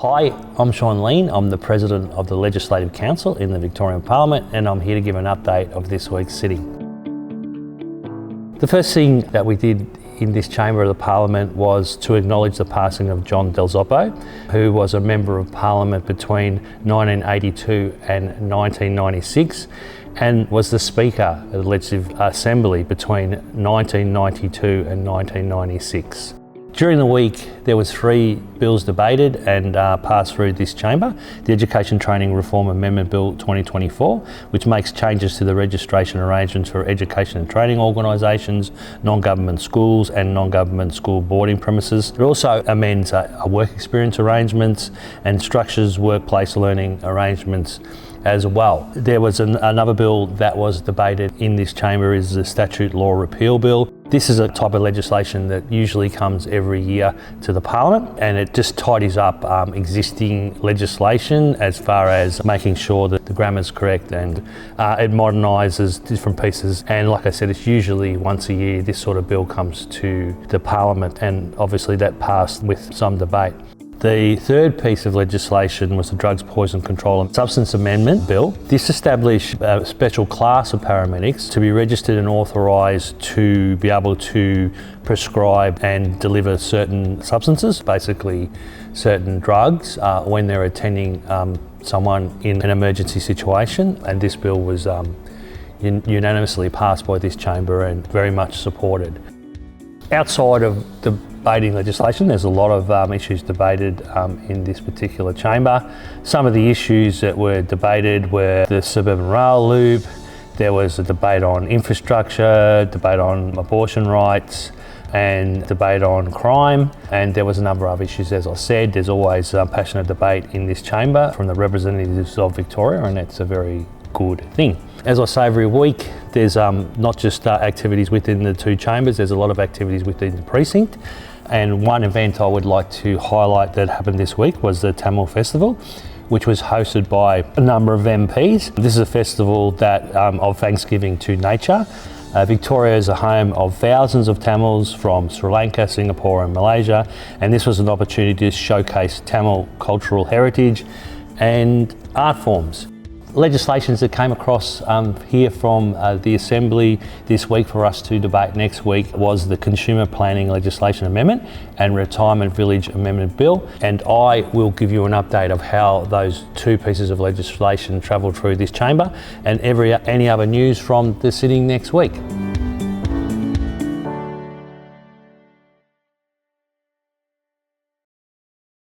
Hi, I'm Sean Lean. I'm the President of the Legislative Council in the Victorian Parliament, and I'm here to give an update of this week's sitting. The first thing that we did in this chamber of the Parliament was to acknowledge the passing of John Del Zoppo, who was a Member of Parliament between 1982 and 1996 and was the Speaker of the Legislative Assembly between 1992 and 1996. During the week, there was 3 bills debated and passed through this chamber. The Education Training Reform Amendment Bill 2024, which makes changes to the registration arrangements for education and training organisations, non-government schools and non-government school boarding premises. It also amends work experience arrangements and structures workplace learning arrangements as well. There was another bill that was debated in this chamber is the Statute Law Repeal Bill. This is a type of legislation that usually comes every year to the Parliament, and it just tidies up existing legislation as far as making sure that the grammar's correct, and it modernises different pieces. And like I said, it's usually once a year this sort of bill comes to the Parliament, and obviously that passed with some debate. The third piece of legislation was the Drugs, Poison Control and Substance Amendment Bill. This established a special class of paramedics to be registered and authorised to be able to prescribe and deliver certain substances, basically certain drugs, when they're attending someone in an emergency situation. And this bill was unanimously passed by this chamber and very much supported. Outside of debating legislation, there's a lot of issues debated in this particular chamber. Some of the issues that were debated were the suburban rail loop. There was a debate on infrastructure, debate on abortion rights, and debate on crime. And there was a number of issues, as I said. There's always passionate debate in this chamber from the representatives of Victoria, and that's a very good thing. As I say every week, there's not just activities within the 2 chambers, there's a lot of activities within the precinct. And one event I would like to highlight that happened this week was the Tamil Festival, which was hosted by a number of MPs. This is a festival that of thanksgiving to nature. Victoria is a home of thousands of Tamils from Sri Lanka, Singapore and Malaysia, and this was an opportunity to showcase Tamil cultural heritage and art forms. Legislations that came across here from the Assembly this week for us to debate next week was the Consumer Planning Legislation Amendment and Retirement Village Amendment Bill, and I will give you an update of how those 2 pieces of legislation travelled through this chamber and any other news from the sitting next week.